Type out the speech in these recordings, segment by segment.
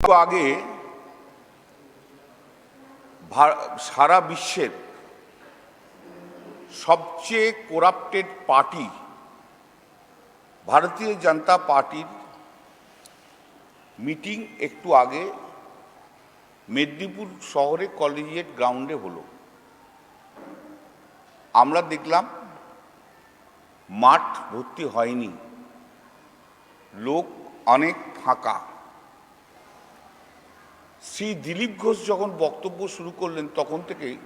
আগে সারা বিশ্বের সবচেয়ে করাপ্টেড পার্টি ভারতীয় জনতা পার্টির মিটিং একটু আগে মেদিনীপুর শহরে কলেজিয়েট গ্রাউন্ডে হলো। আমরা দেখলাম মাঠ ভর্তি হয়নি, লোক অনেক ফাঁকা। শ্রী দিলীপ ঘোষ যখন বক্তব্য শুরু করলেন তখন থেকেই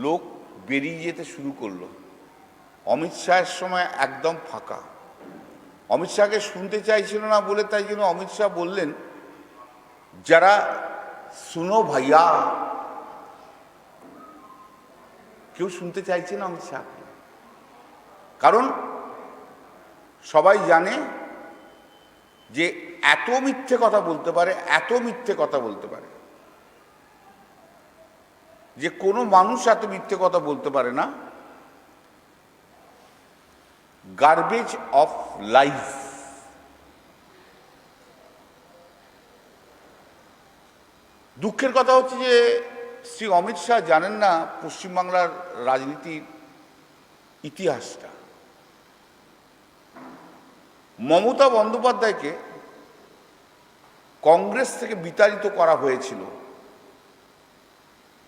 লোক বেরিয়ে যেতে শুরু করলো। অমিত শাহের সময় একদম ফাঁকা। অমিত শাহকে শুনতে চাইছিল না বলে তাই জন্য অমিত শাহ বললেন, যারা শুনো ভাইয়া, কেউ শুনতে চাইছে না অমিত শাহকে। কারণ সবাই জানে যে এত মিথ্যে কথা বলতে পারে, এত মিথ্যে কথা বলতে পারে যে কোনো মানুষ এত মিথ্যে কথা বলতে পারে না। Garbage of life. দুঃখের কথা হচ্ছে যে শ্রী অমিত শাহ জানেন না পশ্চিমবাংলার রাজনীতির ইতিহাসটা। মমতা বন্দ্যোপাধ্যায়কে কংগ্রেস থেকে বিতাড়িত করা হয়েছিল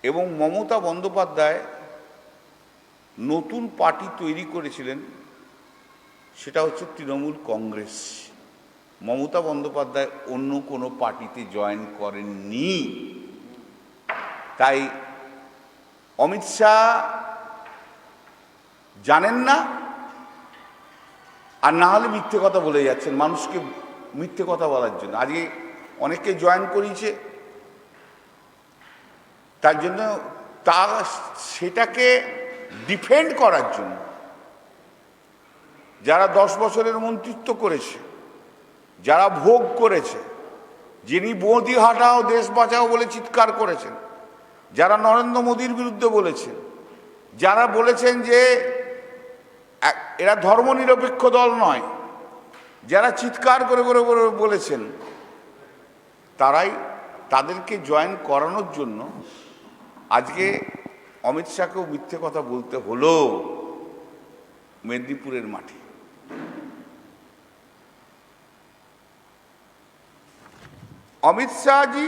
এবং মমতা বন্দ্যোপাধ্যায় নতুন পার্টি তৈরি করেছিলেন, সেটা হচ্ছে তৃণমূল কংগ্রেস। মমতা বন্দ্যোপাধ্যায় অন্য কোনো পার্টিতে জয়েন করেননি। তাই অমিত শাহ জানেন না, আর না হলে মিথ্যে কথা বলে যাচ্ছেন মানুষকে মিথ্যে কথা বলার জন্য। আজকে অনেকে জয়েন করিয়েছে, তার জন্য সেটাকে ডিফেন্ড করার জন্য যারা 10 বছরের মন্ত্রিত্ব করেছে, যারা ভোগ করেছে, যিনি মোদি হাটাও দেশ বাঁচাও বলে চিৎকার করেছেন, যারা নরেন্দ্র মোদীর বিরুদ্ধে বলেছেন, যারা বলেছেন যে এরা ধর্মনিরপেক্ষ দল নয়, যারা চিৎকার করে করে করে বলেছেন, তাদেরকে জয়েন করানোর জন্য আজকে অমিত শাহকেও মিথ্যে কথা বলতে হলো মেদিনীপুরের মাঠে। অমিত শাহজি,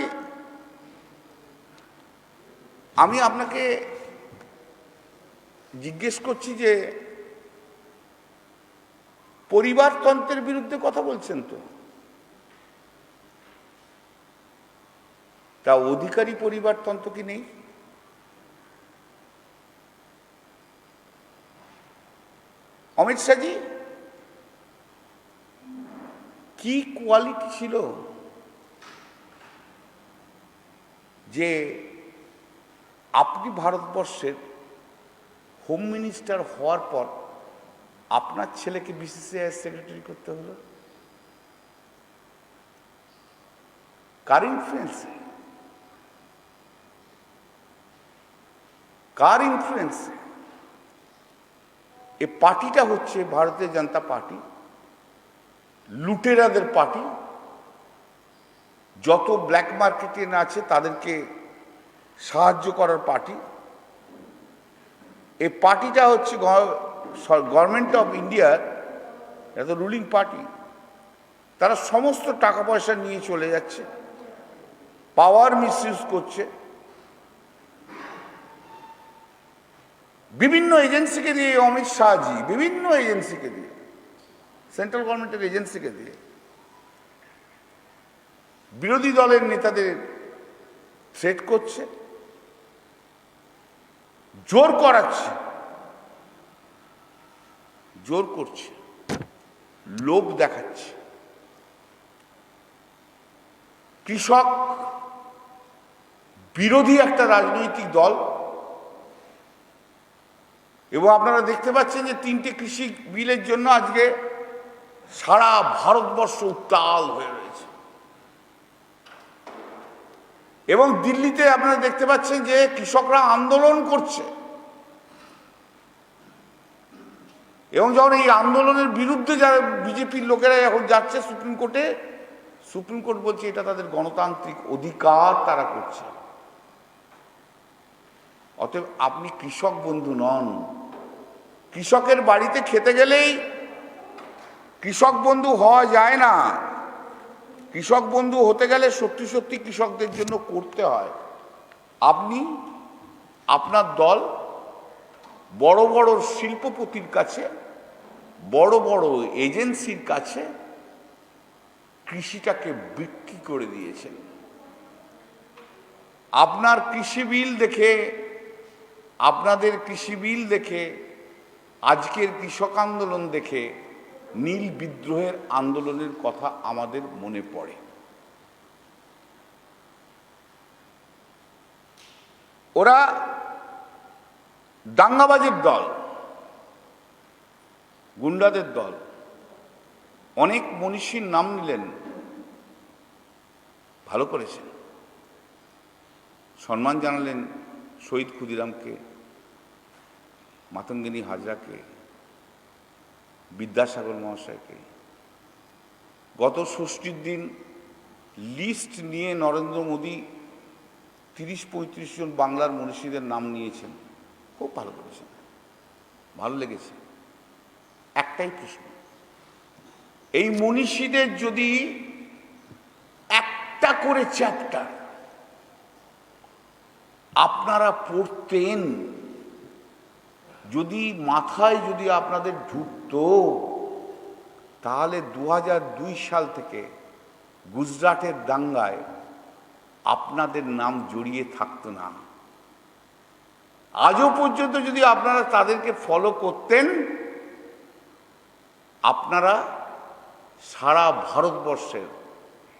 আমি আপনাকে জিজ্ঞেস করছি যে পরিবারতন্ত্রের বিরুদ্ধে কথা বলছেন তো? তা অধিকারী পরিবারতন্ত্র কি নেই? অমিত শাহজি, কি কোয়ালিটি ছিল যে আপনি ভারতবর্ষের হোম মিনিস্টার হওয়ার পর আপনার ছেলেকে বিসিসিআই সেক্রেটারি করতে হলো? কার ইনফ্লুয়েন্সে? কার ইনফ্লুয়েন্সে? এই পার্টিটা হচ্ছে ভারতীয় জনতা পার্টি, লুটেরাদের পার্টি। যত ব্ল্যাক মার্কেটে আছে তাদেরকে সাহায্য করার পার্টি। এই পার্টিটা হচ্ছে গভর্নমেন্ট অফ ইন্ডিয়ার এত রুলিং পার্টি। তারা সমস্ত টাকা পয়সা নিয়ে চলে যাচ্ছে, পাওয়ার মিসইউজ করছে, বিভিন্ন এজেন্সিকে দিয়ে। অমিত শাহজি বিভিন্ন এজেন্সিকে দিয়ে, সেন্ট্রাল গভর্নমেন্টের এজেন্সিকে দিয়ে বিরোধী দলের নেতাদের থ্রেট করছে, জোর করাচ্ছে, জোর করছে, লোভ দেখাচ্ছে। কৃষক বিরোধী একটা রাজনৈতিক দল, এবং আপনারা দেখতে পাচ্ছেন যে 3টে কৃষি বিলের জন্য আজকে সারা ভারতবর্ষ উত্তাল হয়ে রয়েছে। এবং দিল্লিতে আপনারা দেখতে পাচ্ছেন যে কৃষকরা আন্দোলন করছে, এবং যখন এই আন্দোলনের বিরুদ্ধে যারা বিজেপির লোকেরা এখন যাচ্ছে সুপ্রিম কোর্টে, সুপ্রিম কোর্ট বলছে এটা তাদের গণতান্ত্রিক অধিকার, তারা করছে। অতএব আপনি কৃষক বন্ধু নন। কৃষকের বাড়িতে খেতে গেলেই কৃষক বন্ধু হওয়া যায় না। কৃষক বন্ধু হতে গেলে সত্যি সত্যি কৃষকদের জন্য করতে হয়। আপনি আপনার দল বড় বড় শিল্পপতির কাছে, বড় বড় এজেন্সির কাছে কৃষিটাকে বিক্রি করে দিয়েছেন। আপনার কৃষি বিল দেখে, আপনাদের কৃষি বিল দেখে, আজকের কৃষক আন্দোলন দেখে নীল বিদ্রোহের আন্দোলনের কথা আমাদের মনে পড়ে। ওরা দাঙ্গাবাজের দল, গুন্ডাদের দল। অনেক মনীষীর নাম নিলেন, ভালো করেছেন। সম্মান জানালেন শহীদ ক্ষুদিরামকে, মাতঙ্গিনী হাজরাকে, বিদ্যাসাগর মহাশয়কে। গত ষষ্ঠীর দিন লিস্ট নিয়ে নরেন্দ্র মোদী 30-35 জন বাংলার মনীষীদের নাম নিয়েছেন। খুব ভালো করেছেন, ভালো লেগেছে। একটাই প্রশ্ন, এই মনীষীদের যদি একটা করে চ্যাপ্টার আপনারা পড়তেন, যদি মাথায় যদি আপনাদের ঢুকতো, তাহলে 2002 সাল থেকে গুজরাটের দাঙ্গায় আপনাদের নাম জড়িয়ে থাকতো না। আজও পর্যন্ত যদি আপনারা তাদেরকে ফলো করতেন, আপনারা সারা ভারতবর্ষের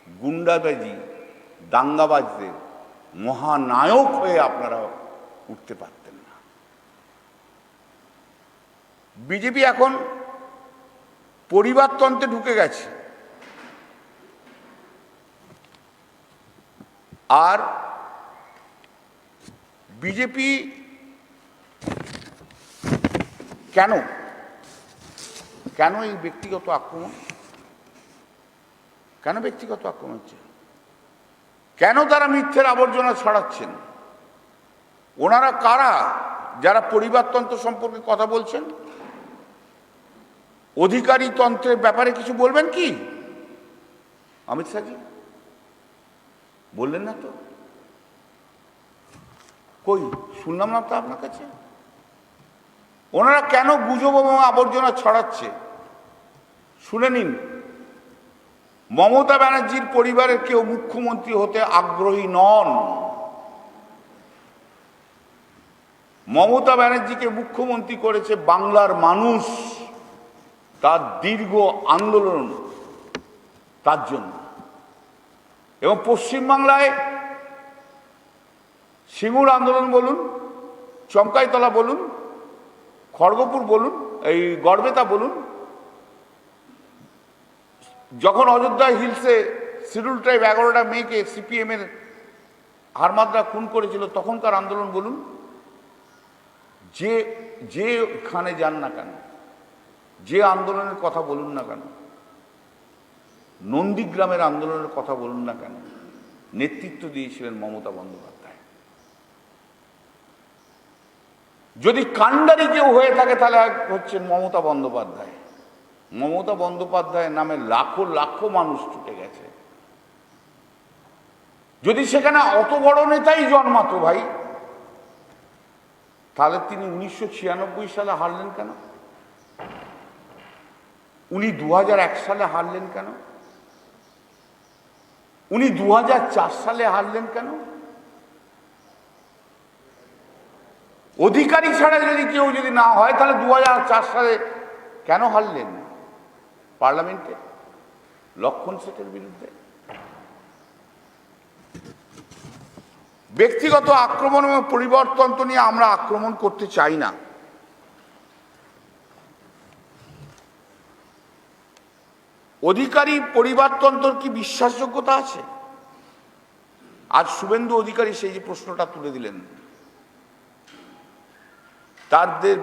গুন্ডাবাজি, দাঙ্গাবাজদের মহানায়ক হয়ে আপনারা উঠতে পারতেন না। বিজেপি এখন পরিবারতন্ত্রে ঢুকে গেছে। আর বিজেপি কেন এই ব্যক্তিগত আক্রমণ? কেন ব্যক্তিগত আক্রমণ হচ্ছে? কেন তারা মিথ্যের আবর্জনা ছড়াচ্ছেন? ওনারা কারা যারা পরিবারতন্ত্র সম্পর্কে কথা বলছেন? অধিকারী তন্ত্রের ব্যাপারে কিছু বলবেন কি অমিত শাহজি? বললেন না তো, কই শুনলাম না তো আপনার কাছে। ওনারা কেন গুজব এবং আবর্জনা ছড়াচ্ছে শুনে নিন। মমতা ব্যানার্জির পরিবারের কেউ মুখ্যমন্ত্রী হতে আগ্রহী নন। মমতা ব্যানার্জিকে মুখ্যমন্ত্রী করেছে বাংলার মানুষ, তার দীর্ঘ আন্দোলন তার জন্য। এবং পশ্চিমবাংলায় সিঙ্গুর আন্দোলন বলুন, চমকাইতলা বলুন, খড়গপুর বলুন, এই গড়বেতা বলুন, যখন অযোধ্যা হিলসে শিডিউল ট্রাইব 11টা মেয়েকে সিপিএমের হারমাদরা খুন করেছিল, তখনকার আন্দোলন বলুন, যেখানে যান না কেন, যে আন্দোলনের কথা বলুন না কেন, নন্দীগ্রামের আন্দোলনের কথা বলুন না কেন, নেতৃত্ব দিয়েছিলেন মমতা বন্দ্যোপাধ্যায়। যদি কাণ্ডারি কেউ হয়ে থাকে তাহলে হচ্ছেন মমতা বন্দ্যোপাধ্যায়। মমতা বন্দ্যোপাধ্যায়ের নামে লাখো লাখো মানুষ ছুটে গেছে। যদি সেখানে অত বড় নেতাই জন্মাতো ভাই, তাহলে তিনি 1996 সালে হারলেন কেন? উনি 2001 সালে হারলেন কেন? উনি 2004 সালে হারলেন কেন? অধিকারী ছাড়া যদি কেউ যদি না হয়, তাহলে 2004 সালে কেন হারলেন পার্লামেন্টে লক্ষণ সেটের বিরুদ্ধে? ব্যক্তিগত আক্রমণ এবং পরিবর্তন নিয়ে আমরা আক্রমণ করতে চাই না। অধিকারী পরিবারতন্ত্র কি বিশ্বাসযোগ্যতা আছে? আজ শুভেন্দু অধিকারী সেই যে প্রশ্নটা তুলে দিলেন, তাদের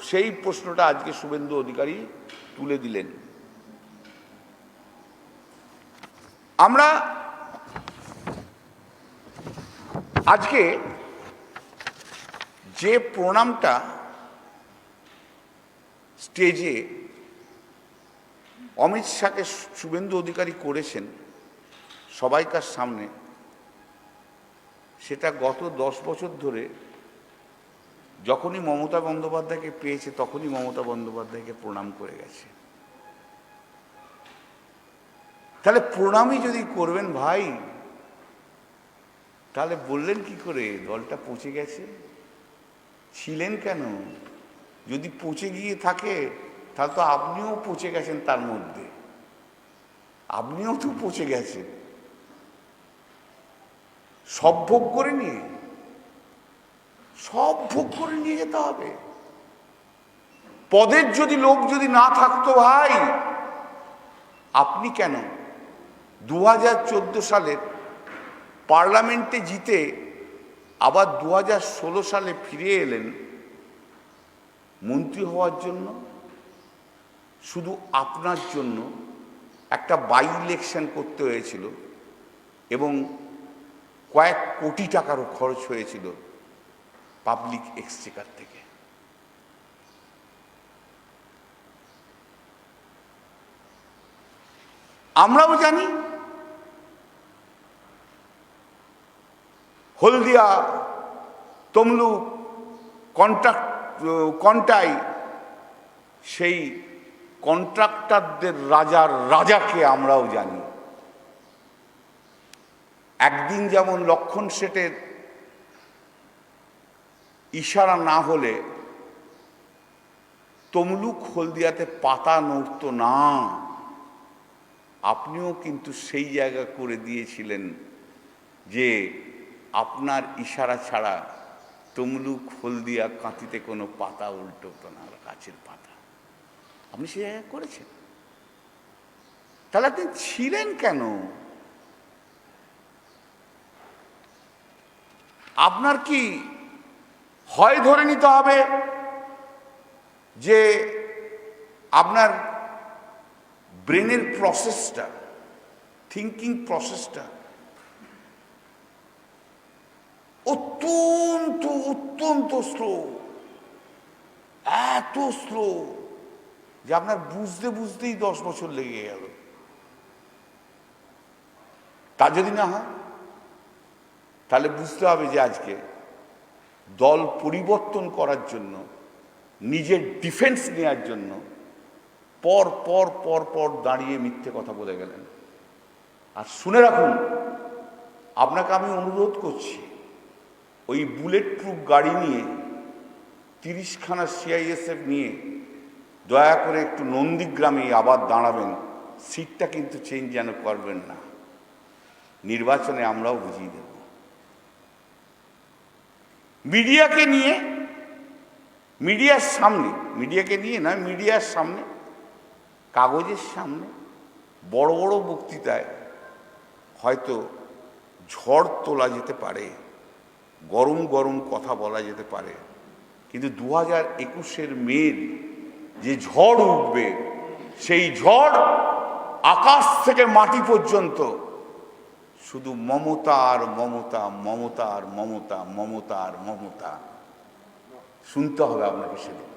সেই প্রশ্নটা আজকে শুভেন্দু অধিকারী তুলে দিলেন। আমরা আজকে যে প্রণামটা স্টেজে অমিত শাহকে শুভেন্দু অধিকারী করেছেন সবাইকার সামনে, সেটা গত 10 বছর ধরে যখনই মমতা বন্দ্যোপাধ্যায়কে পেয়েছে তখনই মমতা বন্দ্যোপাধ্যায়কে প্রণাম করে গেছে। তাহলে প্রণামই যদি করবেন ভাই, তাহলে বললেন কি করে দলটা পচে গেছে? ছিলেন কেন? যদি পচে গিয়ে থাকে তাহলে তো আপনিও পচে গেছেন, তার মধ্যে আপনিও তো পচে গেছেন। সব ভোগ করে নিয়ে যেতে হবে। পদের যদি লোভ যদি না থাকতো ভাই, আপনি কেন 2014 সালের পার্লামেন্টে জিতে আবার 2016 সালে ফিরে এলেন মন্ত্রী হওয়ার জন্য? শুধু আপনার জন্য একটা বাই ইলেকশন করতে হয়েছিল এবং কয়েক কোটি টাকারও খরচ হয়েছিল পাবলিক এক্সচেকার থেকে। আমরাও জানি হলদিয়া, তমলুক, কন্টাই সেই কন্ট্রাক্টরদের রাজাকে আমরাও জানি। একদিন যেমন লক্ষণ শেঠের ইশারা না হলে তমলুক হলদিয়াতে পাতা নড়ত না, আপনিও কিন্তু সেই জায়গা করে দিয়েছিলেন যে আপনার ইশারা ছাড়া তমলুক হলদিয়া কাঁথিতে কোনো পাতা উল্টোতো না, গাছের পাতা। আপনি সেই জায়গা করেছেন। তাহলে আপনি ছিলেন কেন? আপনার কি হয় ধরে নিতে হবে যে আপনার ব্রেনের প্রসেসটা, থিঙ্কিং প্রসেসটা অত্যন্ত অত্যন্ত স্লো, এত স্লো যে আপনার বুঝতেই 10 বছর লেগে গেল। তা যদি না হয় তাহলে বুঝতে হবে যে আজকে দল পরিবর্তন করার জন্য, নিজের ডিফেন্স নেওয়ার জন্য পর পর পর পর দাঁড়িয়ে মিথ্যে কথা বলে গেলেন। আর শুনে রাখুন, আপনাকে আমি অনুরোধ করছি, ওই বুলেট প্রুফ গাড়ি নিয়ে 30খানা সিআইএসএফ নিয়ে দয়া করে একটু নন্দীগ্রামে আবার দাঁড়াবেন। সিটটা কিন্তু চেঞ্জ যেন করবেন না, নির্বাচনে আমরাও বুঝিয়ে দেব। মিডিয়াকে নিয়ে, মিডিয়ার সামনে, মিডিয়াকে নিয়ে নয়, মিডিয়ার সামনে, কাগজের সামনে বড় বড় বক্তৃতায় হয়তো ঝড় তোলা যেতে পারে, গরম গরম কথা বলা যেতে পারে, কিন্তু 2021-এর মের যে ঝড় উঠবে, সেই ঝড় আকাশ থেকে মাটি পর্যন্ত শুধু মমতা আর মমতা, মমতা আর মমতা, মমতা আর মমতা। শুনতে হবে আপনাকে, সেদিন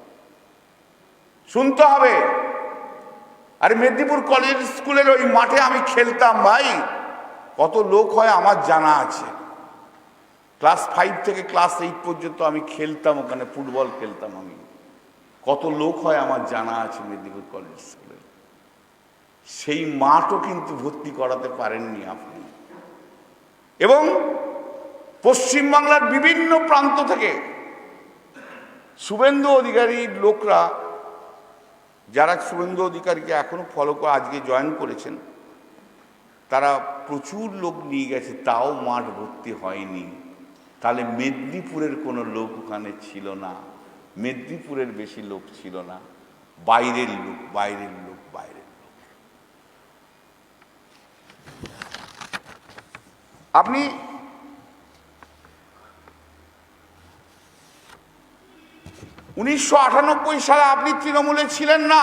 শুনতে হবে। আর মেদিনীপুর কলেজ স্কুলের ওই মাঠে আমি খেলতাম ভাই, কত লোক হয় আমার জানা আছে। ক্লাস 5 থেকে ক্লাস 8 পর্যন্ত আমি খেলতাম, ওখানে ফুটবল খেলতাম আমি। কত লোক হয় আমার জানা আছে মেদিনীপুর কলেজ স্কুলে। সেই মাঠও কিন্তু ভর্তি করাতে পারেননি আপনি। এবং পশ্চিমবাংলার বিভিন্ন প্রান্ত থেকে শুভেন্দু অধিকারীর লোকরা, যারা শুভেন্দু অধিকারীকে এখনো ফলো করে আজকে জয়েন করেছেন, তারা প্রচুর লোক নিয়ে গেছে, তাও মাঠ ভর্তি হয়নি। তাহলে মেদিনীপুরের কোনো লোক ওখানে ছিল না, মেদিনীপুরের বেশি লোক ছিল না, বাইরের লোক, বাইরের লোক, বাইরের লোক। আপনি (1998 সালে আপনি তৃণমূলে ছিলেন না,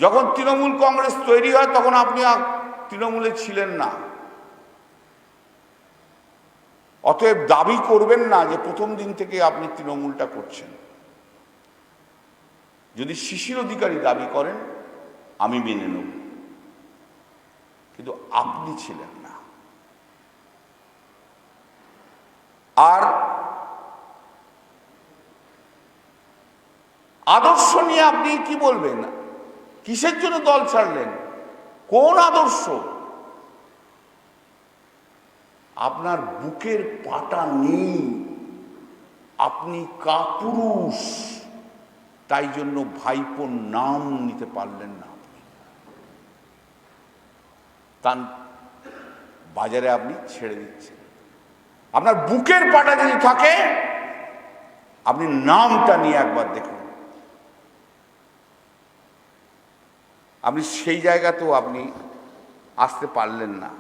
যখন তৃণমূল কংগ্রেস তৈরি হয় তখন আপনি তৃণমূলে ছিলেন না। অতএব দাবি করবেন না যে প্রথম দিন থেকে আপনি তৃণমূলটা করছেন। যদি শিশির অধিকারী দাবি করেন আমি মেনে নেব, কিন্তু আপনি ছিলেন না। আর আদর্শ নিয়ে আপনি কি বলবেন? কিসের জন্য দল ছাড়লেন? কোন আদর্শ? আপনার বুকের পাটা নেই, আপনি কাপুরুষ, তাই জন্য ভাইপোর নাম নিতে পারলেন না। তার বাজারে আপনি ছেড়ে দিচ্ছেন। আপনার বুকের পাটা যদি থাকে আপনি নামটা নিয়ে একবার দেখুন। আপনি সেই জায়গাতেও আপনি আসতে পারলেন না।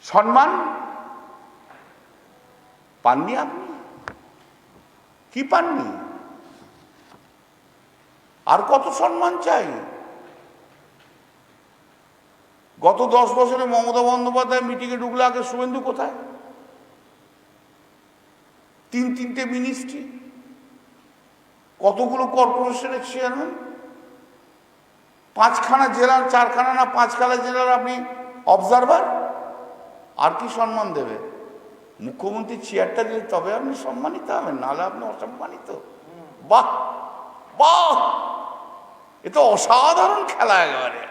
সম্মান পাননি, আপনি কি পাননি? আর কত সম্মান চাই? গত 10 বছরে মমতা বন্দ্যোপাধ্যায় মিটিংয়ে ঢুকলে আগে শুভেন্দু কোথায়? 3-3টে মিনিস্ট্রি, কতগুলো কর্পোরেশনের চেয়ারম্যান, 5খানা জেলার, 4খানা না 5খানা জেলার আপনি অবজারভার। আর কি সম্মান দেবে? মুখ্যমন্ত্রী চেয়ারটা দিলে তবে আপনি সম্মানিত হবেন, নাহলে আপনি অসম্মানিত। বাহ বাহ, এ তো অসাধারণ খেলা, একেবারে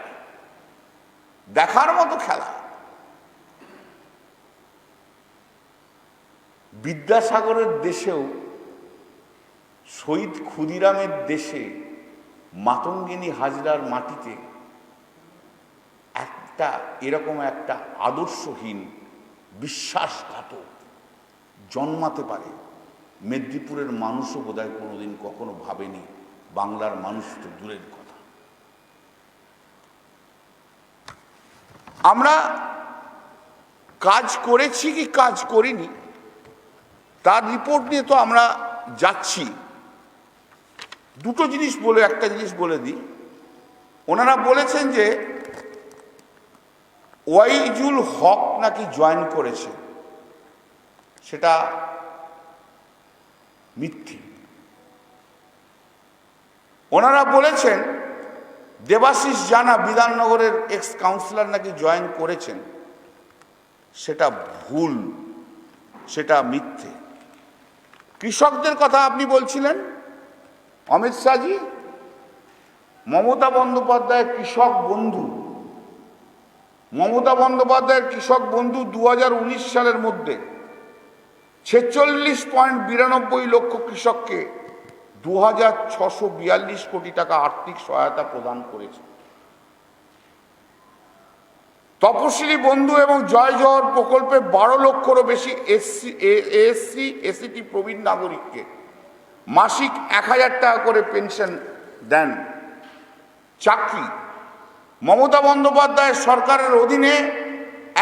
দেখার মতো খেলা। বিদ্যাসাগরের দেশেও, শহীদ ক্ষুদিরামের দেশে, মাতঙ্গিনী হাজরার মাটিতে একটা এরকম একটা আদর্শহীন বিশ্বাসঘাতক জন্মাতে পারে, মেদিনীপুরের মানুষও বোধহয় কোনোদিন কখনো ভাবেনি। বাংলার মানুষ তো দূরের কথা। আমরা কাজ করেছি কি কাজ করিনি তার রিপোর্ট নিয়ে তো আমরা যাচ্ছি। দুটো জিনিস বলে, একটা জিনিস বলে দিই। ওনারা বলেছেন যে ওয়াইজুল হক নাকি জয়েন করেছে, সেটা মিথ্যে। ওনারা বলেছেন দেবাশিস জানা বিধাননগরের এক্স কাউন্সিলর নাকি জয়েন করেছেন, সেটা ভুল, সেটা মিথ্যে। কৃষকদের কথা আপনি বলছিলেন অমিত শাহজি, মমতা বন্দ্যোপাধ্যায়ের কৃষক বন্ধু, মমতা বন্দ্যোপাধ্যায়ের কৃষক বন্ধু 2019 সালের মধ্যে 46.92 লক্ষ কৃষককে 2642 কোটি টাকা আর্থিক সহায়তা প্রদান করেছে। তপশিলি বন্ধু এবং জয় জওহর প্রকল্পে 12 লক্ষেরও বেশি এসসি এসটি প্রবীণ নাগরিককে মাসিক 1000 টাকা করে পেনশন দেন। চাকরি, মমতা বন্দ্যোপাধ্যায়ের সরকারের অধীনে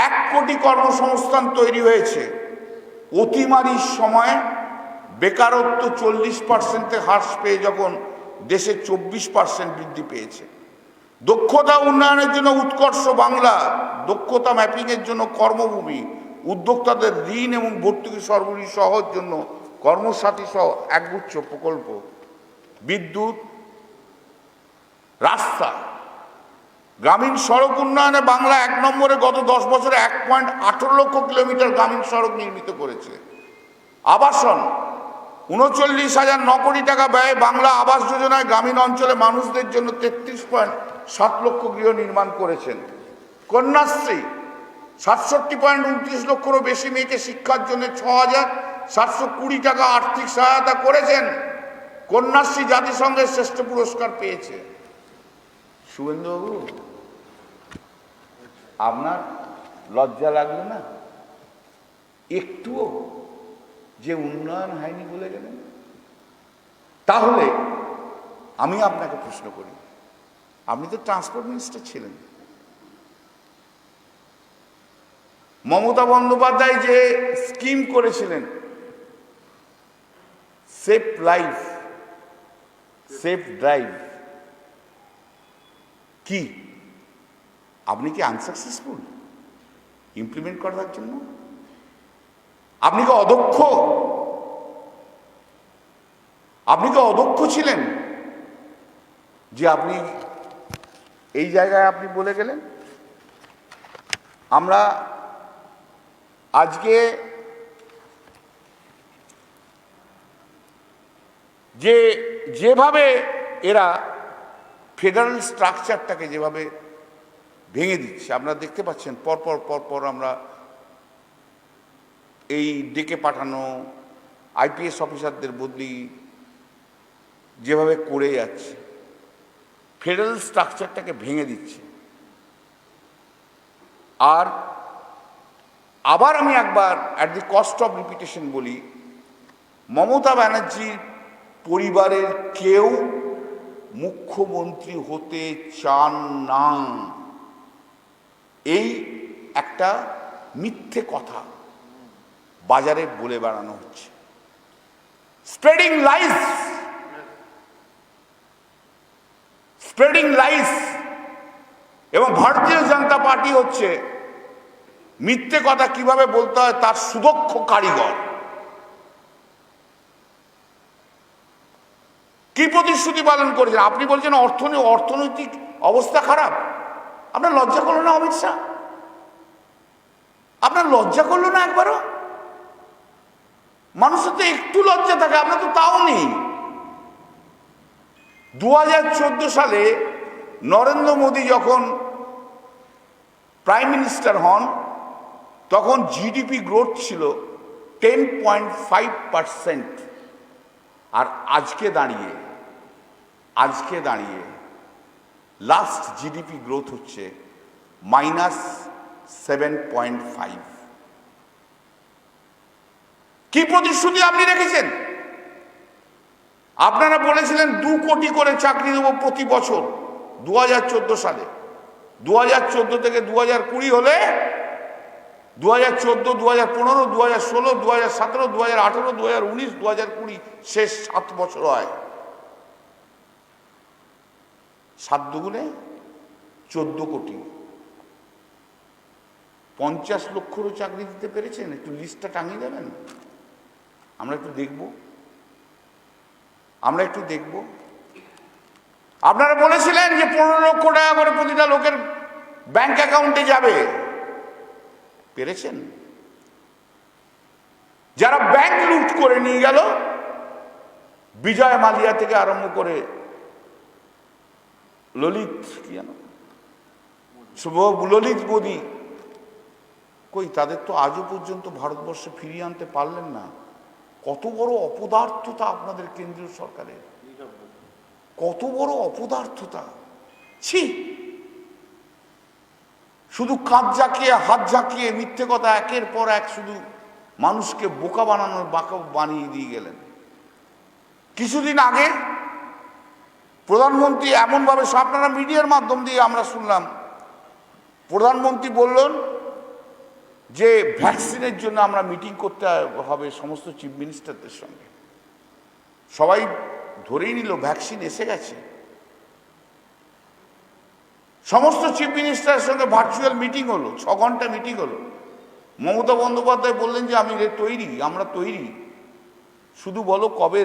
1 কোটি কর্মসংস্থান তৈরি হয়েছে। অতিমারির সময় বেকারত্ব 40% হ্রাস পেয়ে যখন দেশে 24% বৃদ্ধি পেয়েছে। দক্ষতা উন্নয়নের জন্য উৎকর্ষ বাংলা, দক্ষতা ম্যাপিংয়ের জন্য কর্মভূমি, উদ্যোক্তাদের ঋণ এবং ভর্তুকি সরবরাহ সহজ জন্য কর্মসাথী সহ একগুচ্ছ প্রকল্প। বিদ্যুৎ, রাস্তা, গ্রামীণ সড়ক উন্নয়নে বাংলা 1 নম্বরে গত 10 বছরে 1.18 লক্ষ কিলোমিটার গ্রামীণ সড়ক নির্মিত করেছে। আবাসন, 39,009 কোটি টাকা ব্যয়ে বাংলা আবাস যোজনায় গ্রামীণ অঞ্চলে মানুষদের জন্য 33.7 লক্ষ গৃহ নির্মাণ করেছেন। কন্যাশ্রী, 67.29 লক্ষেরও বেশি মেয়েকে শিক্ষার জন্য 6,720 টাকা আর্থিক সহায়তা করেছেন। কন্যাশ্রী জাতিসংঘের শ্রেষ্ঠ পুরস্কার পেয়েছে। শুভেন্দুবাবু, আপনার লজ্জা লাগলো না একটুও যে উন্নয়ন হয়নি বলে গেলেন? তাহলে আমি আপনাকে প্রশ্ন করি, আপনি তো ট্রান্সপোর্ট মিনিস্টার ছিলেন, মমতা বন্দ্যোপাধ্যায় যে স্কিম করেছিলেন সেফ লাইফ সেফ ড্রাইভ, কি আপনি কি আনসাকসেসফুল ইমপ্লিমেন্ট করার জন্য? আপনি কি অদক্ষ? আপনি কি অদক্ষ ছিলেন যে আপনি এই জায়গায় আপনি বলে গেলেন? আমরা আজকে যেভাবে এরা ফেডারেল স্ট্রাকচারটাকে যেভাবে ভেঙে দিচ্ছে, আপনারা দেখতে পাচ্ছেন পরপর আমরা এই ডেকে পাঠানো আইপিএস অফিসারদের বদলি যেভাবে করে যাচ্ছে, ফেডারেল স্ট্রাকচারটাকে ভেঙে দিচ্ছে। আর আবার আমি একবার at the cost of repetition বলি, মমতা ব্যানার্জির পরিবারের কেউ মুখ্যমন্ত্রী হতে চান না। এই একটা মিথ্যে কথা বাজারে বলে বেড়ানো হচ্ছে, স্প্রেডিং লাইস। এবং ভারতীয় জনতা পার্টি হচ্ছে মিথ্যে কথা কিভাবে বলতে হয় তার সুদক্ষ কারিগর। কি প্রতিশ্রুতি পালন করেছেন? আপনি বলছেন অর্থনৈতিক অবস্থা খারাপ। আপনার লজ্জা করলো না অমিত শাহ? আপনার লজ্জা করলো না একবারও? মানুষের তো একটু লজ্জা থাকে, আপনার তো তাও নেই। 2014 সালে নরেন্দ্র মোদী যখন প্রাইম মিনিস্টার হন তখন জিডিপি গ্রোথ ছিল 10.5%, আর আজকে দাঁড়িয়ে লাস্ট জিডিপি গ্রোথ হচ্ছে -7.5। কি প্রতিশ্রুতি আপনি রেখেছেন? আপনারা বলেছিলেন 2 কোটি করে চাকরি দেবো প্রতি বছর 2014 সালে। 2014 থেকে 2020 হলে 2014, 2015, 2016, 2017, 2018, 2019, 2020 শেষ 7 বছর হয়। 7 দুগুণে 14 কোটি। 50 লক্ষেরও চাকরি দিতে পেরেছেন? একটু লিস্টটা টাঙিয়ে দেবেন, আমরা একটু দেখব। আপনারা বলেছিলেন যে 15 লক্ষ টাকা করে প্রতিটা লোকের ব্যাংক অ্যাকাউন্টে যাবে, পেরেছেন? যারা ব্যাংক লুট করে নিয়ে গেল, বিজয় মালিয়া থেকে আরম্ভ করে ললিত মোদী, কই তাদের তো আজও পর্যন্ত ভারতবর্ষে ফিরিয়ে আনতে পারলেন না। কত বড় অপদার্থতা আপনাদের কেন্দ্রীয় সরকারের, কত বড় অপদার্থতা! ছি! শুধু কাঁধ ঝাঁকিয়ে হাত ঝাঁকিয়ে মিথ্যে কথা একের পর এক শুধু মানুষকে বোকা বানিয়ে দিয়ে গেলেন। কিছুদিন আগে প্রধানমন্ত্রী এমনভাবে, আপনারা মিডিয়ার মাধ্যম দিয়ে আমরা শুনলাম, প্রধানমন্ত্রী বললেন যে ভ্যাকসিনের জন্য আমরা মিটিং করতে হবে সমস্ত চিফ মিনিস্টারদের সঙ্গে। সবাই ধরেই নিল ভ্যাকসিন এসে গেছে। সমস্ত চিফ মিনিস্টারের সঙ্গে ভার্চুয়াল মিটিং হলো, 6 ঘন্টা মিটিং হলো। মমতা বন্দ্যোপাধ্যায় বললেন যে আমরা তৈরি, শুধু বলো কবে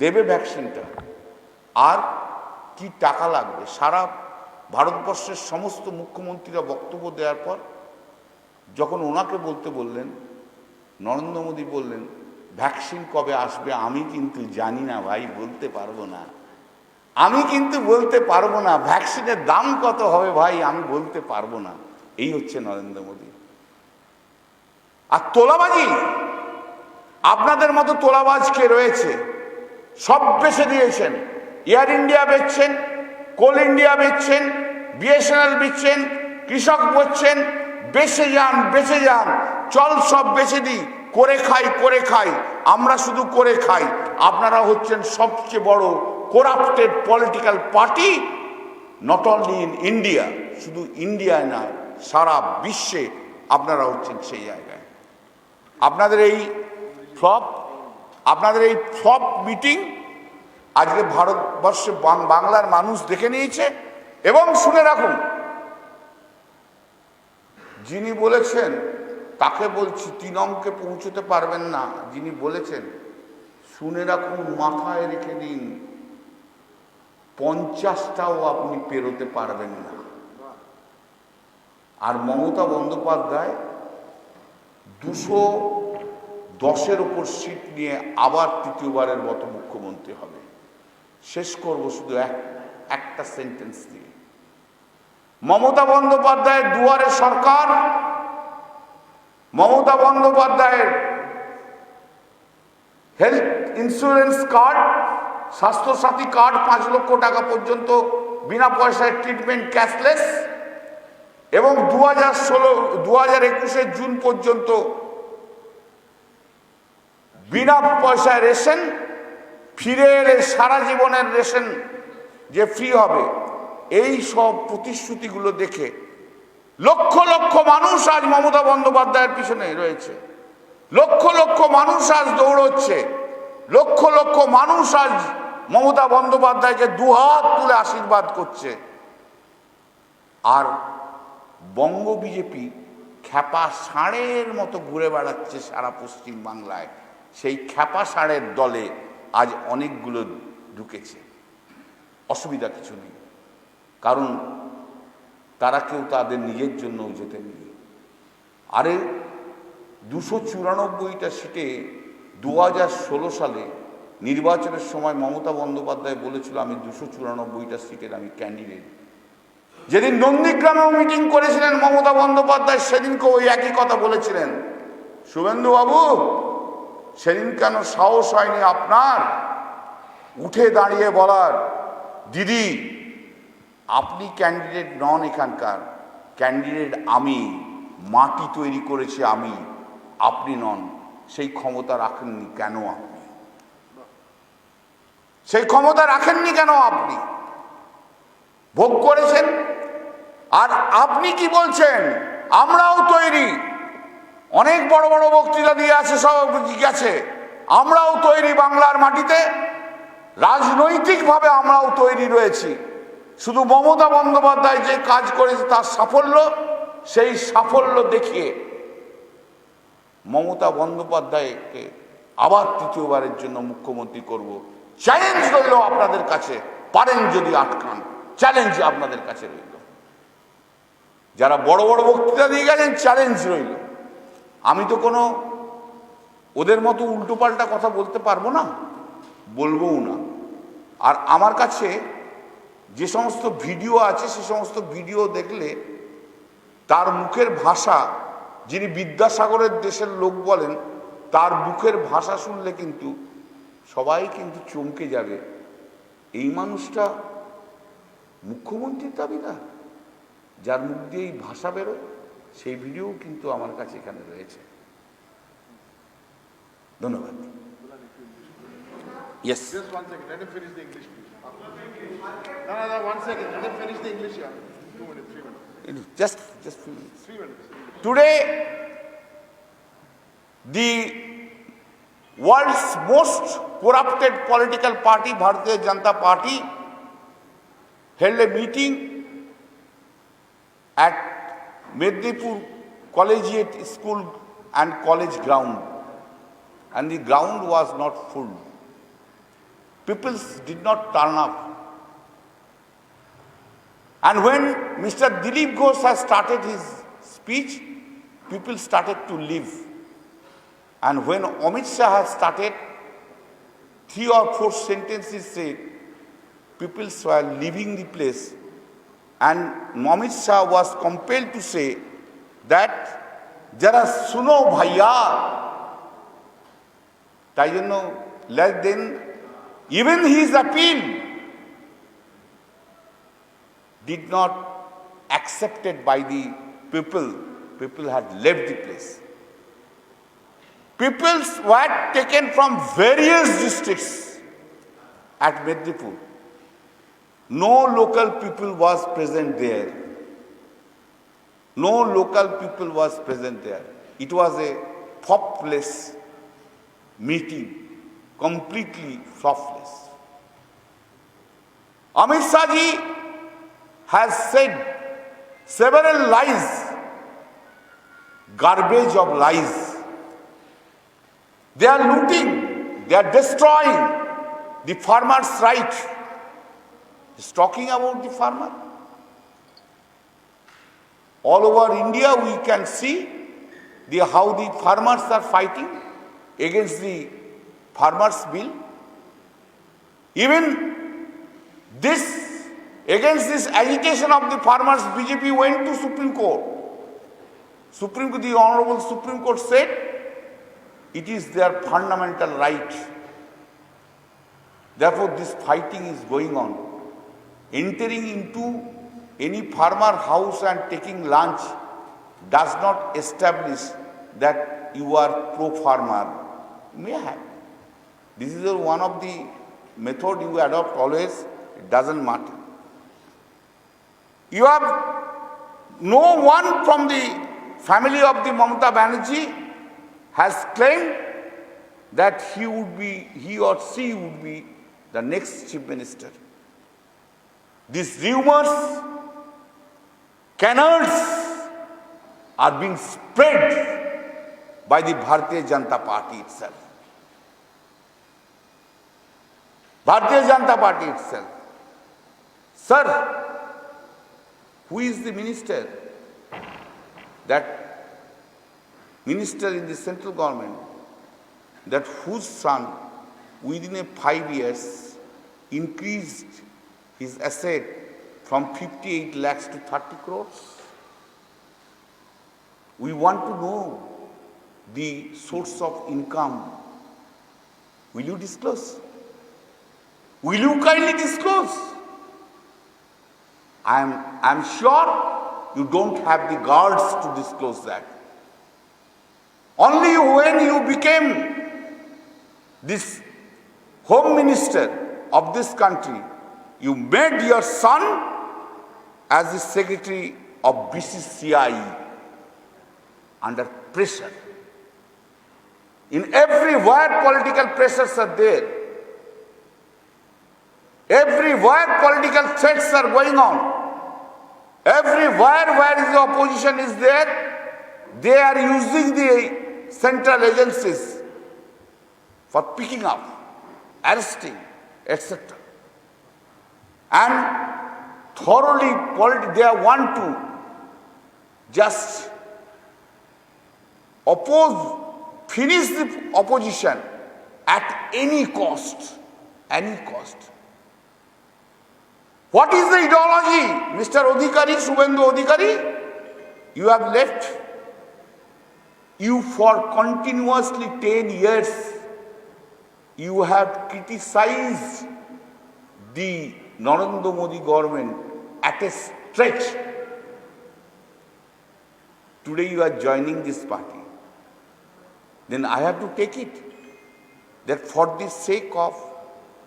দেবে ভ্যাকসিনটা আর কি টাকা লাগবে। সারা ভারতবর্ষের সমস্ত মুখ্যমন্ত্রীরা বক্তব্য দেওয়ার পর যখন ওনাকে বলতে বললেন, নরেন্দ্র মোদী বললেন ভ্যাকসিন কবে আসবে আমি কিন্তু জানি না ভাই, বলতে পারবো না। ভ্যাকসিনের দাম কত হবে ভাই আমি বলতে পারবো না। এই হচ্ছে নরেন্দ্র মোদী। আর তোলাবাজি, আপনাদের মতো তোলাবাজ কে রয়েছে? সব বেচে দিয়েছেন। এয়ার ইন্ডিয়া বেচছেন, কোল ইন্ডিয়া বেচছেন, বিএসএনএল বেচছেন, কৃষক বেচছেন। বেঁচে যান, চল সব বেচে দিই, করে খাই, আমরা শুধু করে খাই। আপনারা হচ্ছেন সবচেয়ে বড় corrupted political party, not only in India, শুধু ইন্ডিয়ায় না সারা বিশ্বে আপনারা হচ্ছেন সেই জায়গায়। আপনাদের এই ফ্লপ মিটিং আজকে ভারতবর্ষে বাংলার মানুষ দেখে নিয়েছে। এবং শুনে রাখুন, যিনি বলেছেন তাকে বলছি 3 অঙ্কে পৌঁছতে পারবেন না, যিনি বলেছেন শুনে রাখুন, মাথায় রেখে দিন, 50টাও আপনি পেরোতে পারবেন না। আর মমতা বন্দ্যোপাধ্যায় 210-এর উপর সিট নিয়ে আবার তৃতীয়বারের মতো মুখ্যমন্ত্রী হবে। শেষ করব শুধু একটা সেন্টেন্স দিয়ে। মমতা বন্দ্যোপাধ্যায়ের দুয়ারে সরকার, মমতা বন্দ্যোপাধ্যায়ের health insurance card, Swasthya Sathi card, 5 lakh টাকা পর্যন্ত বিনা পয়সায় ট্রিটমেন্ট ক্যাশলেস, এবং 2021 জুন পর্যন্ত বিনা পয়সায় রেশন, ফিরে এলে সারা জীবনের রেশন যে ফ্রি হবে, এই সব প্রতিশ্রুতিগুলো দেখে লক্ষ লক্ষ মানুষ আজ মমতা বন্দ্যোপাধ্যায়ের পিছনে রয়েছে, লক্ষ লক্ষ মানুষ আজ দৌড়চ্ছে, লক্ষ লক্ষ মানুষ আজ মমতা বন্দ্যোপাধ্যায়কে দুহাত তুলে আশীর্বাদ করছে। আর বঙ্গ বিজেপি খ্যাপা ষাঁড়ের মতো ঘুরে বেড়াচ্ছে সারা পশ্চিম বাংলায়। সেই খ্যাপা ষাঁড়ের দলে আজ অনেকগুলো ঢুকেছে, অসুবিধা কিছু নেই, কারণ তারা কেউ তাদের নিজের জন্য যেতেননি। আরে 294টা সিটে 2016 সালে নির্বাচনের সময় মমতা বন্দ্যোপাধ্যায় বলেছিল আমি 294টা সিটের আমি ক্যান্ডিডেট। যেদিন নন্দীগ্রামেও মিটিং করেছিলেন মমতা বন্দ্যোপাধ্যায়, সেদিনকে ওই একই কথা বলেছিলেন। শুভেন্দু বাবু, সেদিন কেন সাহস হয়নি আপনার উঠে দাঁড়িয়ে বলার, দিদি আপনি ক্যান্ডিডেট নন, এখানকার ক্যান্ডিডেট আমি, মাটি তৈরি করেছি আমি, আপনি নন। সেই ক্ষমতা রাখেননি কেন আপনি? সেই ক্ষমতা রাখেননি কেন আপনি? ভোগ করেছেন। আর আপনি কি বলছেন? আমরাও তৈরি, অনেক বড় বড় বক্তৃতা দিয়ে আছে, সব গেছে, আমরাও তৈরি বাংলার মাটিতে, রাজনৈতিকভাবে আমরাও তৈরি রয়েছি। শুধু মমতা বন্দ্যোপাধ্যায় যে কাজ করেছে তার সাফল্য, সেই সাফল্য দেখিয়ে মমতা বন্দ্যোপাধ্যায়কে আবার তৃতীয়বারের জন্য মুখ্যমন্ত্রী করব। চ্যালেঞ্জ রইল আপনাদের কাছে, পারেন যদি আটকান, চ্যালেঞ্জ আপনাদের কাছে রইল। যারা বড় বড় বক্তৃতা দিয়ে গেছেন, চ্যালেঞ্জ রইল। আমি তো কোনো ওদের মতো উল্টোপাল্টা কথা বলতে পারবো না, বলবোও না। আর আমার কাছে যে সমস্ত ভিডিও আছে, সে সমস্ত ভিডিও দেখলে তার মুখের ভাষা, যিনি বিদ্যাসাগরের দেশের লোক বলেন, তার মুখের ভাষা শুনলে কিন্তু সবাই কিন্তু চমকে যাবে, এই মানুষটা মুখ্যমন্ত্রীর দাবিদার, যার মুখ দিয়ে এই ভাষা বেরোয়। সেই ভিডিও কিন্তু আমার কাছে এখানে রয়েছে। ধন্যবাদ। Yes. Just 1 second. Let him finish the English, please. No, 1 second. Let him finish the English. Yeah. 2 minutes, 3 minutes. Just few minutes. 3 minutes. Today, the world's most corrupted political party, Bharatiya Janata Party, held a meeting at Mednipur Collegiate School and College ground, and the ground was not full. People did not turn up. And when Mr. Dilip Ghosh has started his speech, people started to leave. And when Amit Shah has started, 3 or 4 sentences said, people were leaving the place. And Amit Shah was compelled to say that, Jara suno bhaiya. তাই জন্য let then even his appeal did not accepted by the people. People had left the place. People were taken from various districts at Mednipur. No local people was present there. No local people was present there. It was a flawless meeting, completely flawless. Amit Shah ji has said several lies, garbage of lies. They are looting, they are destroying the farmer's right. He's talking about the farmer. All over India we can see how the farmers are fighting against the farmers bill. Even this, against this agitation of the farmers, BJP went to Supreme Court. The Honorable Supreme Court said it is their fundamental right. Therefore, this fighting is going on. Entering into any farmer house and taking lunch does not establish that you are pro-farmer. May have. This is one of the method you adopt always. It doesn't matter. You have no one from the family of the Mamata Banerjee has claimed that he or she would be the next chief minister. These rumors, canards are being spread by the Bharatiya Janata Party itself. Bharatiya Janata Party itself. Sir, who is the minister? That minister in the central government, that whose son within 5 years increased his asset from 58 lakhs to 30 crores. We want to know the source of income. Will you disclose? Will you kindly disclose? I'm sure you don't have the guards to disclose that. Only when you became this home minister of this country, you made your son as the secretary of BCCI under pressure. In everywhere political pressures are there. Everywhere political threats are going on. Everywhere where the opposition is there, they are using the central agencies for picking up, arresting, etc. And thoroughly, they want to just finish the opposition at any cost, any cost. What is the ideology, Mr. Adhikari, Subhendu Adhikari? You have left. You for continuously 10 years, you have criticized the Narendra Modi government at a stretch. Today you are joining this party. Then I have to take it that for the sake of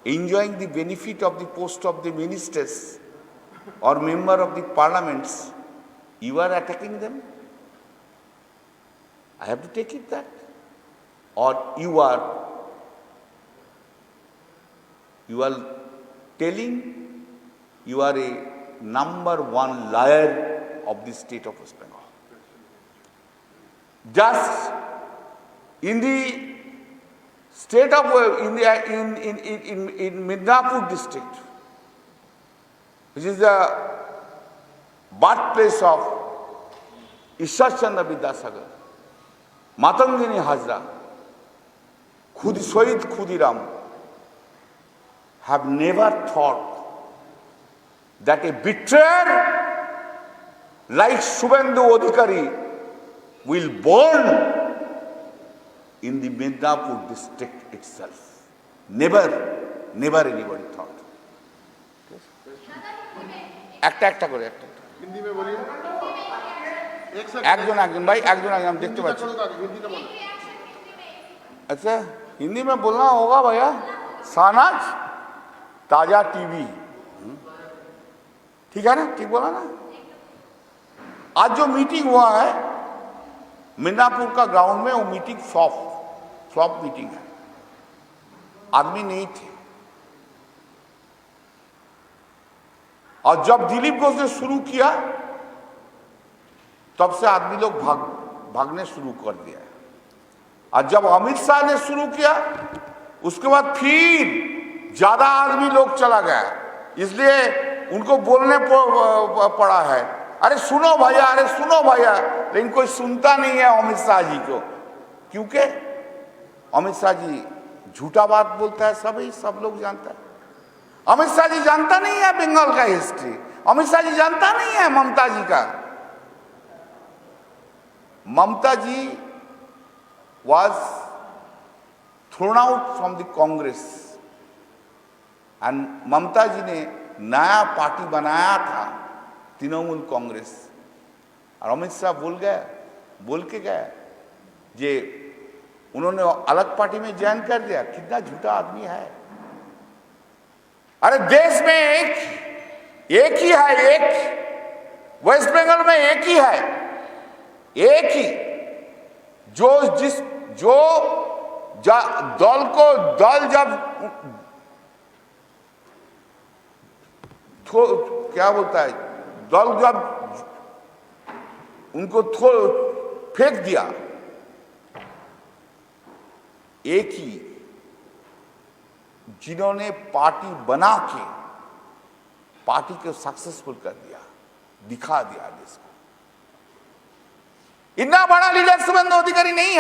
enjoying the benefit of the post of the ministers or member of the parliaments, you are attacking them. I have to take it that. Or you are telling you are a #1 liar of the state of West Bengal. Just in the state of in Midnapur district, which is the birthplace of Ishwar Chandra Vidyasagar, Matangini Hazra, Shahid Khudiram, have never thought that a betrayer like Subhendu Adhikari will burn in the Midnapur district itself. Never anybody thought. একটা করে একটা हिंदी में बोलिए একজন ভাই একজন আমি দেখতে পাচ্ছি। अच्छा हिंदी में बोलना होगा भैया। सानाज ताजा टीवी, ठीक है ना, ठीक बोला ना। आज जो मीटिंग हुआ है मिदनापुर का ग्राउंड में, वो मीटिंग फ्लॉप मीटिंग है। आदमी नहीं थे और जब दिलीप घोष ने शुरू किया तब से आदमी लोग भागने शुरू कर दिया। और जब अमित शाह ने शुरू किया उसके बाद फिर ज्यादा आदमी लोग चला गया, इसलिए उनको बोलने पड़ा है, अरे सुनो भैया, अरे सुनो भैया, लेकिन कोई सुनता नहीं है अमित शाह जी को, क्योंकि अमित शाह जी झूठा बात बोलता है, सब लोग जानता है। अमित शाह जी जानता नहीं है बंगाल का हिस्ट्री, अमित शाह जी जानता नहीं है ममता जी का। ममता जी was thrown out from the Congress and ममता जी ने नया पार्टी बनाया था तृणमूल कांग्रेस, और अमित शाह बोल के गए जे उन्होंने अलग पार्टी में ज्वाइन कर दिया। कितना झूठा आदमी है। अरे देश में एक ही है, एक वेस्ट बंगाल में एक ही है, एक ही जो दल जब क्या बोलता है, दल जब उनको फेंक दिया, एक ही जिन्होंने पार्टी बना के पार्टी को सक्सेसफुल कर दिया, दिखा दिया देश को। इतना बड़ा लीडर शुभेंदु अधिकारी नहीं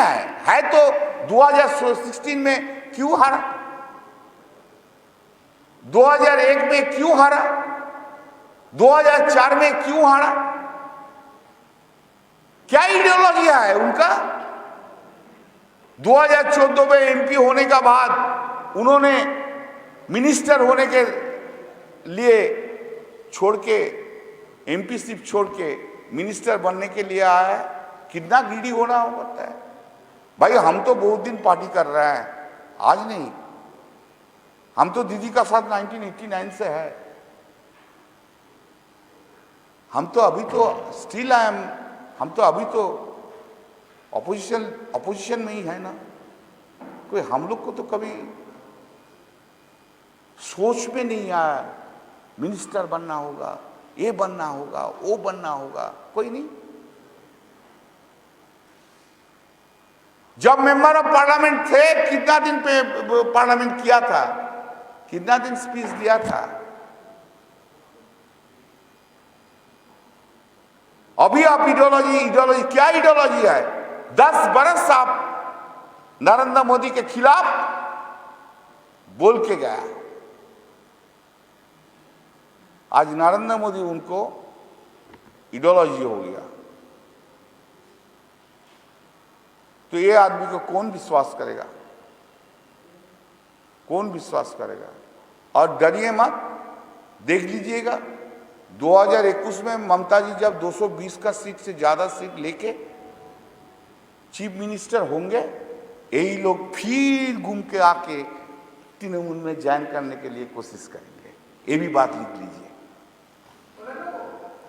है तो 2016 में क्यों हारा, 2001 में क्यों हारा, 2004 में क्यों हारा? क्या आइडियोलॉजी है उनका? 2014 में एमपी होने का बाद उन्होंने मिनिस्टर होने के लिए छोड़ के, एमपी सिर्फ छोड़ के मिनिस्टर बनने के लिए आया है। कितना ग्रीडी होना होता है भाई। हम तो बहुत दिन पार्टी कर रहे हैं, आज नहीं। हम तो दीदी का साथ 1989 से है। हम तो अभी तो स्टिल हम तो अभी तो अपोजिशन में ही है ना। कोई हम लोग को तो कभी सोच में नहीं आया मिनिस्टर बनना होगा, ये बनना होगा, वो बनना होगा, कोई नहीं। जब मेंबर ऑफ पार्लियामेंट थे, कितना दिन पे पार्लियामेंट किया था, कितना दिन स्पीच दिया था। अभी आप इडियोलॉजी क्या इडियोलॉजी है? 10 बरस आप नरेंद्र मोदी के खिलाफ बोल के गया। आज नरेंद्र मोदी उनको इडियोलॉजी हो गया, तो ये आदमी को कौन विश्वास करेगा? कौन विश्वास करेगा? और डरिए मत, देख लीजिएगा 2021 में ममता जी जब 220 का सीट से ज्यादा सीट लेके चीफ मिनिस्टर होंगे, यही लोग फिर घूम के आके तृणमूल में ज्वाइन करने के लिए कोशिश करेंगे। ये भी बात लिख लीजिए,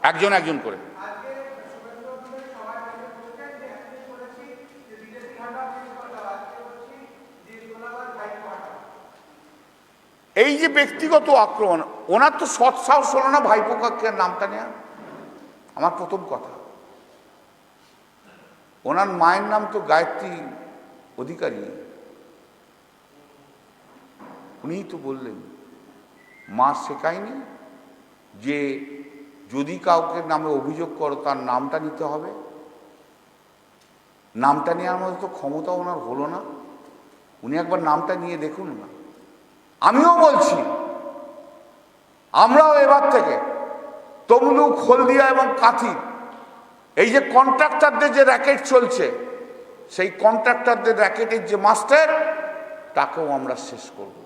একজন একজন করে। এই যে ব্যক্তিগত আক্রমণ, ওনার তো সৎ সাহস হলো না ভাইপোকে নামটা নেওয়া। আমার প্রথম কথা, ওনার মায়ের নাম তো গায়ত্রী অধিকারী, উনিই তো বললেন। মা শেখায়নি যে যদি কাউকে নামে অভিযোগ করো তার নামটা নিতে হবে? নামটা নেওয়ার মতো তো ক্ষমতা ওনার হলো না। উনি একবার নামটা নিয়ে দেখুন না। আমিও বলছি, আমরাও এবার থেকে তমলুক, হলদিয়া এবং কাঁথি, এই যে কন্ট্রাক্টরদের যে র্যাকেট চলছে, সেই কন্ট্রাক্টরদের র্যাকেটের যে মাস্টার, তাকেও আমরা শেষ করব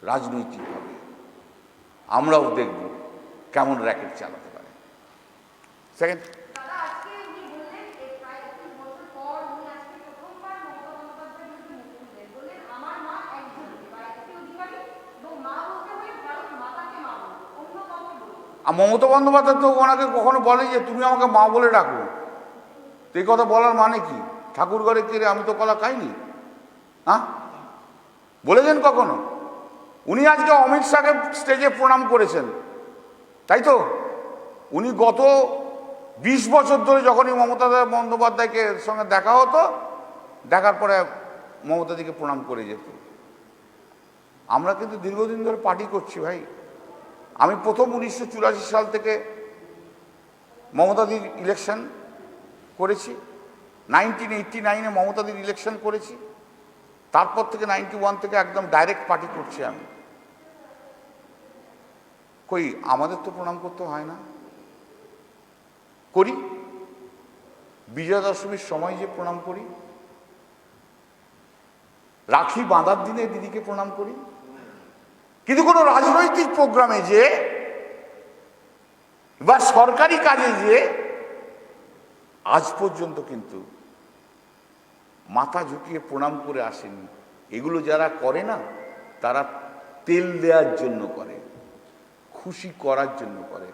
রাজনৈতিকভাবে। আমরাও দেখব কেমন র্যাকেট চালাতে পারে। সেকেন্ড, মমতা বন্দ্যোপাধ্যায় তো ওনাকে কখনো বলে যে তুমি আমাকে মা বলে ডাকো, তো এই কথা বলার মানে কি? ঠাকুর ঘরে কিরে আমি তো কলা খাইনি, হ্যাঁ বলেছেন কখনো? উনি আজকে অমিত শাহকে স্টেজে প্রণাম করেছেন, তাই তো? উনি গত 20 বছর ধরে যখনই মমতা বন্দ্যোপাধ্যায়কে সঙ্গে দেখা হতো, দেখার পরে মমতাদিকে প্রণাম করে যেত। আমরা কিন্তু দীর্ঘদিন ধরে পার্টি করছি ভাই। আমি প্রথম 1984 সাল থেকে মমতাদির ইলেকশন করেছি, 1989-এ মমতাদির ইলেকশন করেছি, তারপর থেকে 91 থেকে একদম ডাইরেক্ট পার্টি করছি আমি। কই আমাদের তো প্রণাম করতে হয় না? করি, বিজয়া দশমীর সময় যে প্রণাম করি, রাখি বাঁধার দিনে দিদিকে প্রণাম করি, কিন্তু কোনো রাজনৈতিক প্রোগ্রামে যে বা সরকারি কাজে যে আজ পর্যন্ত কিন্তু মাথা ঝুঁকিয়ে প্রণাম করে আসেনি। এগুলো যারা করে না, তারা তেল দেওয়ার জন্য করে, খুশি করার জন্য করে।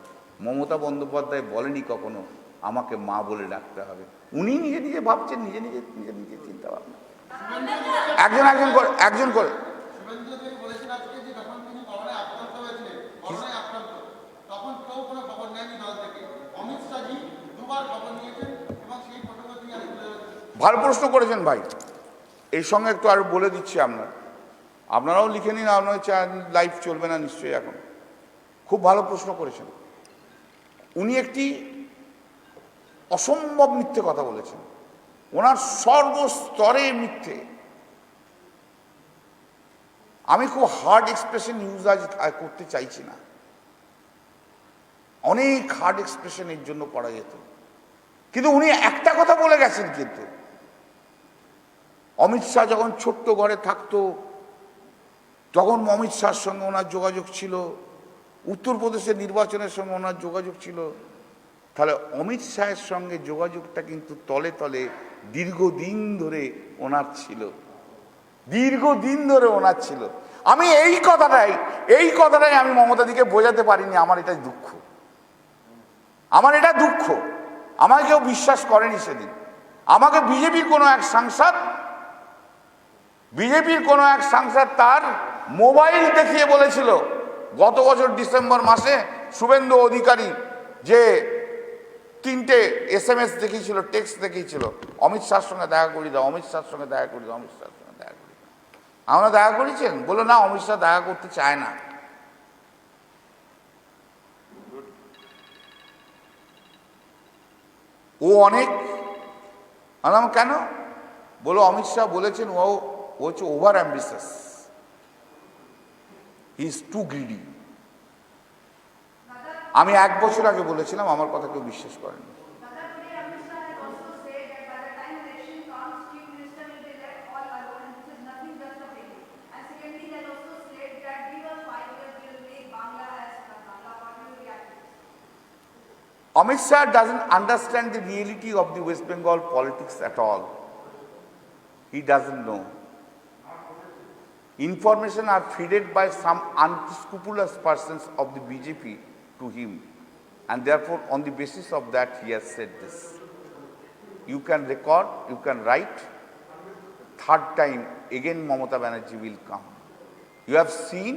মমতা বন্দ্যোপাধ্যায় বলেনি কখনো আমাকে মা বলে ডাকতে হবে। উনি নিজে নিজে ভাবছেন, নিজে নিজে নিজে নিজে চিন্তা ভাবনা, একজন করে ভালো প্রশ্ন করেছেন ভাই। এই সঙ্গে একটু আর বলে দিচ্ছি, আপনারাও লিখে নিন, আপনার লাইভ চলবে না নিশ্চয়ই এখন। খুব ভালো প্রশ্ন করেছেন। উনি একটি অসম্ভব মিথ্যে কথা বলেছেন, ওনার সর্বস্তরে মিথ্যে। আমি খুব হার্ড এক্সপ্রেশন ইউজ আজ করতে চাইছি না, অনেক হার্ড এক্সপ্রেশন এর জন্য করা যেত, কিন্তু উনি একটা কথা বলে গেছেন। কিন্তু অমিত শাহ যখন ছোট্ট ঘরে থাকতো, তখন অমিত শাহর সঙ্গে ওনার যোগাযোগ ছিল, উত্তরপ্রদেশের নির্বাচনের সঙ্গে ওনার যোগাযোগ ছিল। তাহলে অমিত শাহের সঙ্গে যোগাযোগটা কিন্তু তলে তলে দীর্ঘদিন ধরে ওনার ছিল, দীর্ঘদিন ধরে ওনার ছিল। আমি এই কথাটাই আমি মমতাদিকে বোঝাতে পারিনি। আমার এটা দুঃখ, আমার এটা দুঃখ। আমাকে কেউ বিশ্বাস করেনি সেদিন। আমাকে বিজেপির কোনো এক সাংসদ তার মোবাইল দেখিয়ে বলেছিল গত বছর ডিসেম্বর মাসে শুভেন্দু অধিকারী যে 3টে SMS দেখিয়েছিল, টেক্সট দেখিয়েছিল, অমিত শাহর সঙ্গে দেখা করি দাও, অমিত শাহর সঙ্গে দেখা করি দাও, অমিত শাহর সঙ্গে দেখা করি দাও। আমরা দেখা করেছেন? বলো না, অমিত শাহ দেখা করতে চায় না। ও অনেক আলাম কেন? বলো অমিত শাহ বলেছেন ও হচ্ছে over ambitious, he is too greedy. আমি 1 বছর আগে বলেছিলাম, আমার কথা কেউ বিশ্বাস করেনি। Amit Shah doesn't understand the reality of the West Bengal politics at all. He doesn't know. Information are fed by some unscrupulous persons of the BJP to him, and therefore on the basis of that he has said this. You can record, you can write, third time again Mamata Banerjee will come. You have seen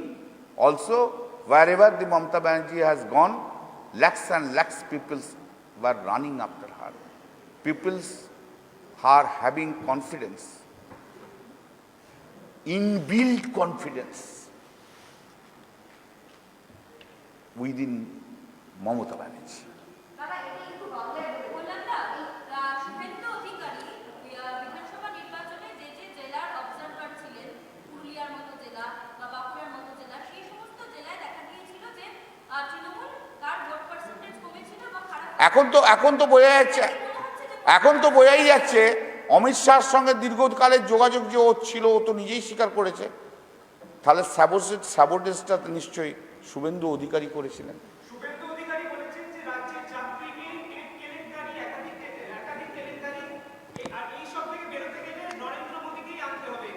also wherever the Mamata Banerjee has gone, lakhs and lakhs people were running after her. People are having confidence, inbuilt confidence within Mamata Banerjee. এখন তো বোঝাই যাচ্ছে অমিত শাহর সঙ্গে দীর্ঘকালের যোগাযোগ যে ও ছিল, ও তো নিজেই স্বীকার করেছে। তাহলে স্যাবোটেজটা নিশ্চয়ই শুভেন্দু অধিকারী করেছিলেন।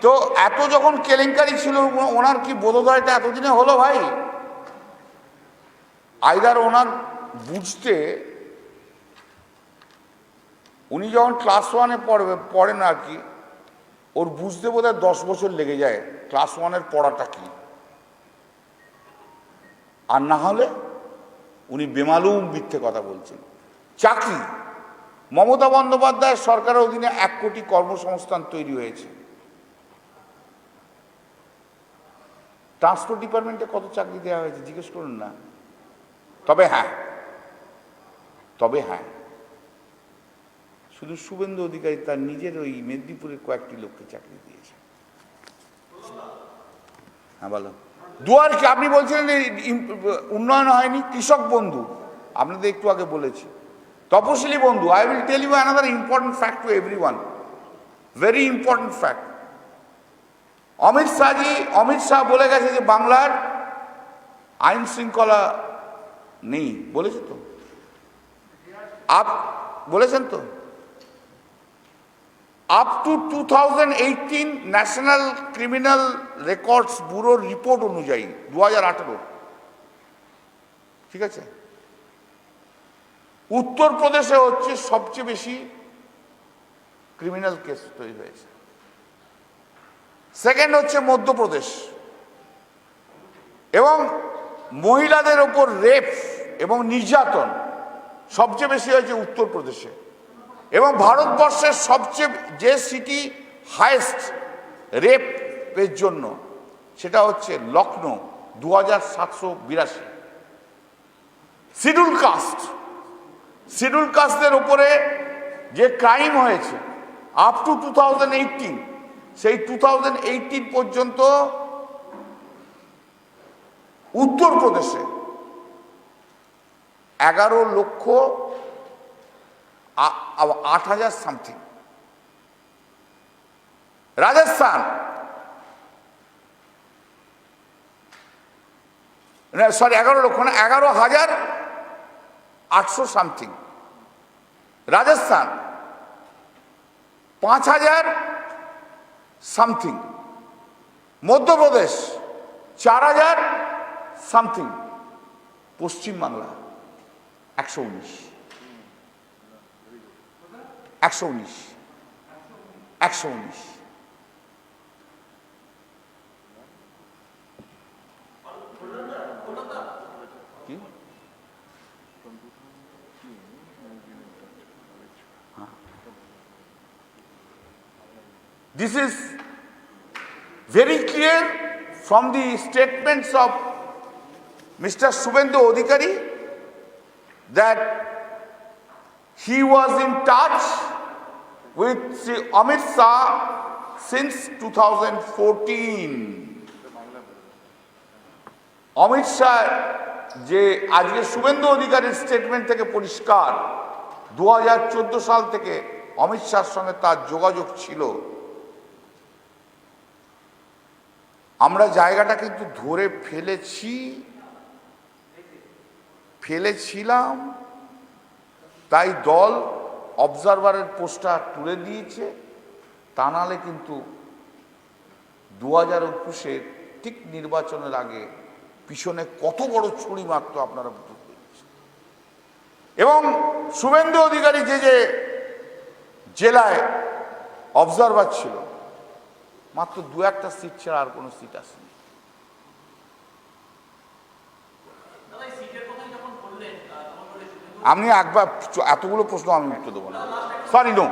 তো এত যখন কেলেঙ্কারি ছিল, ওনার কি বোধোদয়টা এতদিনে হলো ভাই? আইদার ওনার বুঝতে, উনি যখন ক্লাস 1-এ পড়েন আর কি, ওর বুঝতে বোধহয় 10 বছর লেগে যায় ক্লাস 1-এর পড়াটা কি। আর না হলে উনি বেমালুম মিথ্যে কথা বলছেন। চাকরি, মমতা বন্দ্যোপাধ্যায়ের সরকারের অধীনে 1 কোটি কর্মসংস্থান তৈরি হয়েছে। ট্রান্সপোর্ট ডিপার্টমেন্টে কত চাকরি দেওয়া হয়েছে জিজ্ঞেস করুন না। তবে হ্যাঁ, শুধু শুভেন্দু অধিকারী তার নিজের ওই মেদিনীপুরের কয়েকটি লোককে চাকরি দিয়েছে। হ্যাঁ বলো। দুয়ার কি আপনি বলছিলেন উন্নয়ন হয়নি? কৃষক বন্ধু আপনাদের একটু আগে বলেছি, তপশিলি বন্ধু। I will tell you another important fact to everyone, very important fact. Amit Shah বলে গেছে যে বাংলার আইন শৃঙ্খলা নেই, বলেছে তো? বলেছেন তো? Up to 2018 national criminal records ব্যুরোর রিপোর্ট অনুযায়ী 2018, ঠিক আছে, উত্তরপ্রদেশে হচ্ছে সবচেয়ে বেশি ক্রিমিনাল কেস তৈরি হয়েছে। সেকেন্ড হচ্ছে মধ্যপ্রদেশ, এবং মহিলাদের ওপর রেপ এবং নির্যাতন সবচেয়ে বেশি হয়েছে উত্তরপ্রদেশে। এবং ভারতবর্ষের সবচেয়ে যে সিটি হাইয়েস্ট রেপের জন্য সেটা হচ্ছে লখনৌ, 2782। শিডিউল কাস্টদের ওপরে যে ক্রাইম হয়েছে আপ টু 2018, সেই 2018 পর্যন্ত উত্তরপ্রদেশে 11,08,000 সামথিং। রাজস্থান, সরি 11 লক্ষ না, 11,800 something. Rajasthan 5,000 something. Madhya Pradesh 4,000 something. Paschimbangla 119। কি? This is very clear from the statements of Mr. Shubhendu Adhikari that he was in touch with Sri Amit Shah since 2014. Amit Shah যে আজকে শুভেন্দু অধিকারীর স্টেটমেন্ট থেকে পরিষ্কার 2014 সাল থেকে অমিত শাহর সঙ্গে তার যোগাযোগ ছিল। আমরা জায়গাটা কিন্তু ধরে ফেলেছিলাম, তাই দল অবজারভারের পোস্টার তুলে দিয়েছে। তা নাহলে কিন্তু 2021-এর ঠিক নির্বাচনের আগে পিছনে কত বড় ছুরি মারতো আপনারা বুঝতে পেরেছেন। এবং শুভেন্দু অধিকারী যে জেলায় অবজারভার ছিল, মাত্র 2-1টা সিট ছাড়া আর কোনো সিট আসেনি। আপনি একবার এতগুলো প্রশ্ন আমি উত্তর দেবো না, সরি নো।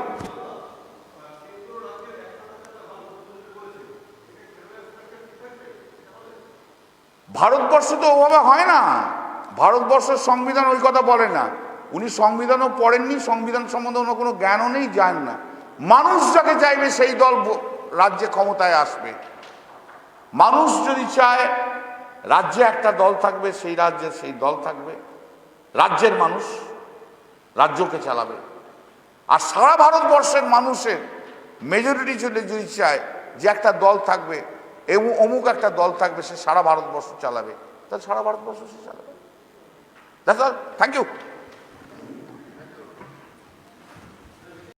ভারতবর্ষ তো ওভাবে হয় না, ভারতবর্ষের সংবিধান ওই কথা বলে না। উনি সংবিধানও পড়েননি, সংবিধান সম্বন্ধে ওনার কোনো জ্ঞানও নেই, জান না। মানুষ যাকে চাইবে সেই দল রাজ্যে ক্ষমতায় আসবে। মানুষ যদি চায় রাজ্যে একটা দল থাকবে, সেই রাজ্যে সেই দল থাকবে। রাজ্যের মানুষ রাজ্যকে চালাবে। আর সারা ভারতবর্ষের মানুষের মেজরিটি যদি চায় যে একটা দল থাকবে এবং অমুক একটা দল থাকবে, সে সারা ভারতবর্ষ চালাবে, তাহলে সারা ভারতবর্ষ সে চালাবে। That's all. Thank you.